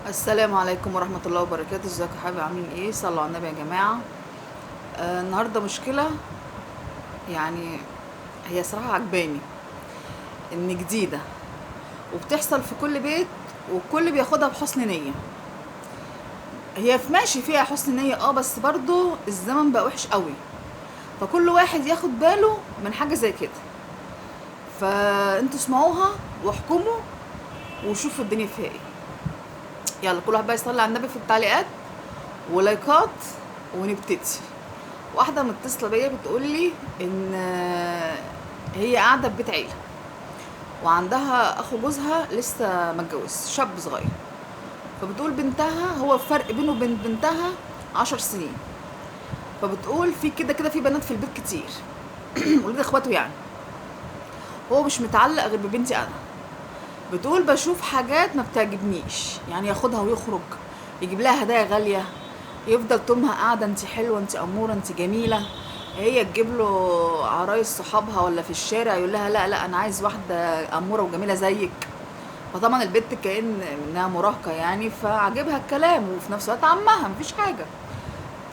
السلام عليكم ورحمة الله وبركاته. ازيكم يا حبايبي؟ عاملين ايه؟ صلوا على النبي يا جماعة. النهاردة مشكلة، يعني هي صراحة عجباني ان جديدة وبتحصل في كل بيت، والكل بياخدها بحسن نية. هي في ماشي فيها حسن نية، بس برضو الزمن بقى وحش قوي، فكل واحد ياخد باله من حاجة زي كده. فانتوا اسمعوها واحكموا وشوفوا الدنيا فيها ايه. يلا كل واحد بقى يصلي على النبي في التعليقات ولايكات ونبتدي. واحده متصله بيا بتقول لي ان هي قاعده في بيت عيله، وعندها اخو جوزها لسه متجوز شاب صغير. فبتقول بنتها، هو الفرق بينه وبين بنتها 10 سنين. فبتقول في كده كده في بنات في البيت كتير ولاد اخواته يعني. هو مش متعلق غير ببنتي انا. بتقول بشوف حاجات ما بتعجبنيش، يعني ياخدها ويخرج، يجيب لها هدايا غاليه، يفضل طول قاعده انت حلوه انت اموره انت جميله. هي تجيب له عرايس صحابها ولا في الشارع، يقول لها لا لا انا عايز واحده اموره وجميله زيك. فطبعا البنت كأن انها مراهقه يعني، فعجبها الكلام، وفي نفس الوقت عمها مفيش حاجه.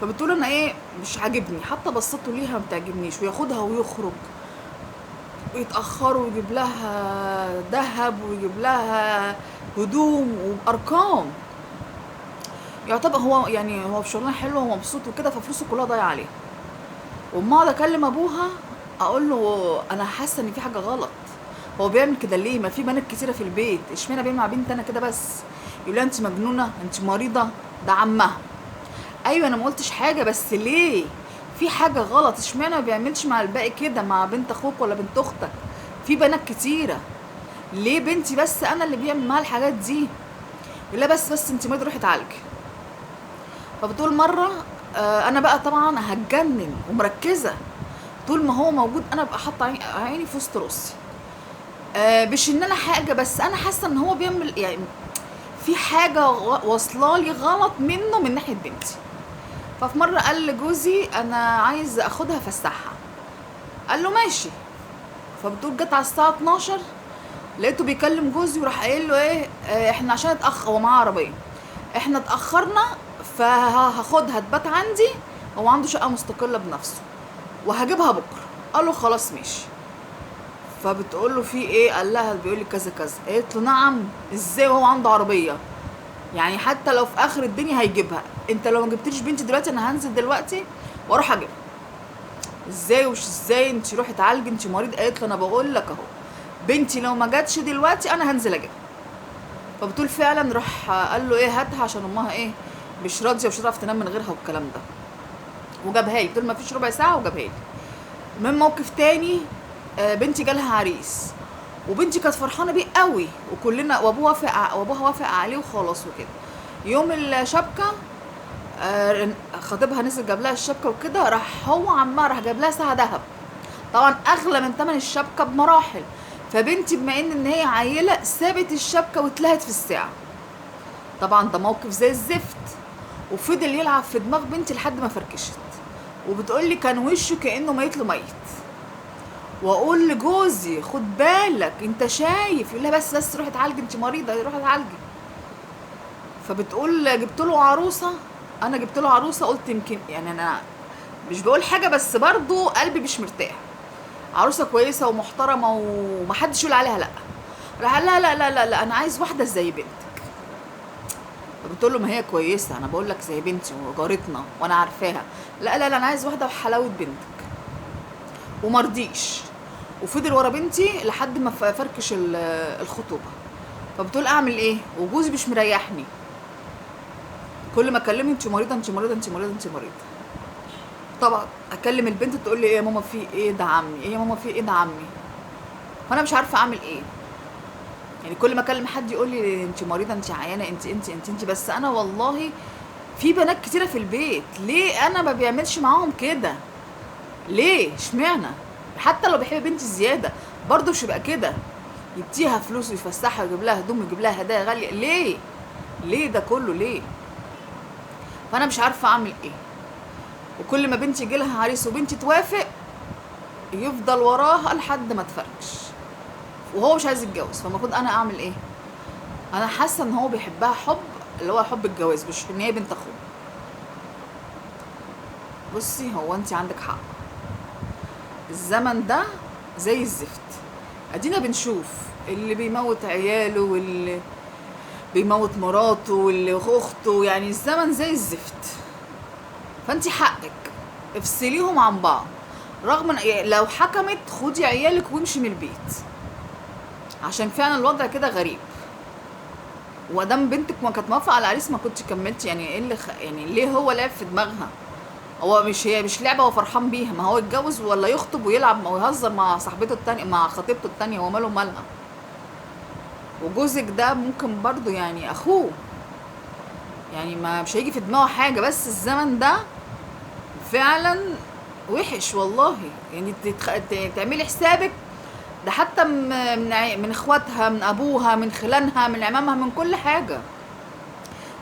فبتقول انا ايه مش عاجبني، حتى بصته ليها ما بتعجبنيش، وياخدها ويخرج ويتأخروا ويجيب لها ذهب ويجيب لها هدوم وبأرقام. يعتبر هو يعني هو في شغلانه حلوه ومبسوط وكده، ففلوسه كلها ضايعه عليها. وأما اقعد اكلم ابوها اقول له انا حاسه ان في حاجه غلط، هو بيعمل كده ليه؟ ما في بنات كتيره في البيت، اشمعنى بيعمل مع بنت انا كده بس؟ يقول لها انت مجنونه انت مريضه، ده عمها. ايوه انا ما قلتش حاجه، بس ليه؟ في حاجه غلط، اشمعنى ما بيعملش مع الباقي كده، مع بنت اخوك ولا بنت اختك؟ في بنات كتيره، ليه بنتي بس انا اللي بيعمل معاها الحاجات دي؟ يقول لها بس انت مريضه روحي اتعالجي. فبتقول مره انا بقى طبعا هتجنن ومركزه، طول ما هو موجود انا ببقى حاطه عيني في وسط راسي. مش ان انا حاجه، بس انا حاسه ان هو بيعمل يعني في حاجه واصله لي غلط منه من ناحيه بنتي. ففي مره قال لجوزي انا عايز اخدها افسحها، قال له ماشي. فبتقول جت على الساعه 12 لقيته بيكلم جوزي، وراح قايل له ايه احنا عشان اتاخر، هو معاه عربيه، احنا اتاخرنا فهاخدها تبات عندي، هو عنده شقه مستقله بنفسه، وهجيبها بكره. قال له خلاص ماشي. فبتقول له في ايه؟ قال لها بيقول لي كذا كذا. قالت له نعم، ازاي وهو عنده عربيه؟ يعني حتى لو في اخر الدنيا هيجيبها، انت لو ما جبتليش بنتي دلوقتي انا هنزل دلوقتي واروح اجيبها. ازاي ومش ازاي؟ انت روحي اتعالجي انت مريض. قالت له انا بقول لك اهو، بنتي لو ما جاتش دلوقتي انا هنزل اجيبها. فبتقول فعلا راح قال له ايه هاتها عشان امها ايه مش راضيه ومش هتعرف تنام من غيرها والكلام ده، وجابها لي. بتقول ما فيش ربع ساعه وجابها لي. من موقف تاني، بنتي جالها عريس، وبنتي كانت فرحانه بيه قوي، وكلنا وابوها وافق عليه وخلاص وكده. يوم الشبكه خطيبها نزل جاب لها الشبكه وكده، راح هو عمها راح جاب لها ساعه ذهب، طبعا اغلى من ثمن الشبكه بمراحل. فبنتي بما ان هي عيله سابت الشبكه واتلهت في الساعه. طبعا ده موقف زي الزفت، وفضل يلعب في دماغ بنتي لحد ما فركشت، وبتقولي كان وشه كانه ميت له ميت. واقول لجوزي خد بالك انت شايف، يقول لها بس روحي اتعالجي انت مريضه روحي اتعالجي. فبتقول جبت له عروسه، انا جبت له عروسه قلت يمكن يعني انا مش بقول حاجه، بس برضو قلبي مش مرتاح، عروسه كويسه ومحترمه ومحدش يقول عليها لا. راح قال لها لا لا لا لا انا عايز واحده زي بنتك. فبتقول له ما هي كويسه، انا بقول لك زي بنتي وجارتنا وانا عارفاها. لا لا لا انا عايز واحده بحلاوه بنتك. ومرضيش، وفضل ورا بنتي لحد ما فركش الخطوبه. فبتقول اعمل ايه وجوزي مش مريحني، كل ما اكلمه انت مريضه انت مريضه انت مريضه انت مريضه. طبعا اكلم البنت تقول لي ايه يا ماما في ايه ده عمي، ايه يا ماما في ايه ده عمي. فانا مش عارفه اعمل ايه، يعني كل ما اكلم حد يقول لي انت مريضه انت عيانه انت بس انا والله في بنات كتيره في البيت، ليه انا ما بيعملش معاهم كده؟ ليه اشمعنى؟ حتى لو بيحب بنتي زياده برضه مش يبقى كده، يديها فلوس ويفسحها ويجيب لها هدوم ويجيب لها هدايا غاليه، ليه؟ ليه ده كله ليه؟ فانا مش عارفه اعمل ايه. وكل ما بنتي يجي لها عريس وبنتي توافق يفضل وراها لحد ما تفركش، وهو مش عايز يتجوز. فالمفروض انا اعمل ايه؟ انا حاسه ان هو بيحبها حب اللي هو حب الجواز، مش ان هي بنت اخوه. بصي، هو انت عندك حق، الزمن ده زي الزفت. ادينا بنشوف اللي بيموت عياله واللي بيموت مراته واللي اخته، يعني الزمن زي الزفت. فانت حقك افصليهم عن بعض. رغم لو حكمت خدي عيالك وامشي من البيت، عشان فعلا الوضع كده غريب. ودام بنتك ما كانت موافقه على العريس ما كنتش كملتي. يعني ايه اللي يعني ليه هو لعب في دماغها؟ هو هي مش لعبه، هو فرحان بيها. ما هو يتجوز ولا يخطب ويلعب ويهزر مع صاحبته التانية، مع خطيبته التانية، هو ماله مالها؟ وجوزك ده ممكن برضو يعني اخوه، يعني ما مش هيجي في دماغه حاجه. بس الزمن ده فعلا وحش والله. يعني تعملي حسابك ده حتى من اخواتها، من ابوها، من خلانها، من عمامها، من كل حاجه.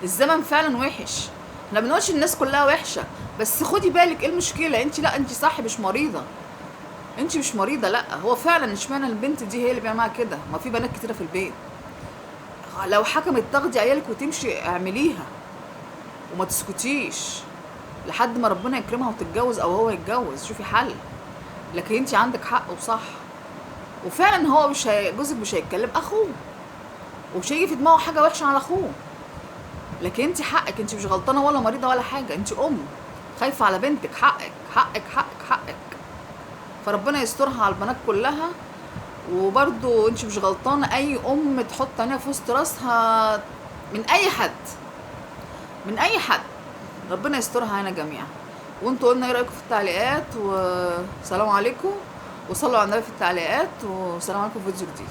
الزمن فعلا وحش. احنا بنقولش الناس كلها وحشه، بس خدي بالك ايه المشكله. انت لا، انت صح، مش مريضه. انت مش مريضه، لا. هو فعلا اشمعنى البنت دي هي اللي بيعمل معاها كده؟ ما في بنات كتيره في البيت. لو حكمت تاخدي عيالك وتمشي اعمليها، وما تسكتيش لحد ما ربنا يكرمها وتتجوز او هو يتجوز. شوفي حل. لكن انت عندك حق وصح، وفعلا هو جوزك مش هيتكلم، اخوه، ومش هيجي في دماغه حاجه وحشه على اخوه. لكن انت حقك، انت مش غلطانه ولا مريضه ولا حاجه. انت خايفه على بنتك. حقك حقك حقك حقك. فربنا يسترها على البنات كلها. وبرضو انت مش غلطانه اي تحط عينيها في وسط راسها من اي حد، من اي حد. ربنا يسترها علينا جميعا. وانتوا قلنا ايه رايكم في التعليقات، وسلام عليكم، وصلوا على النبي في التعليقات، وسلام عليكم في فيديو جديد.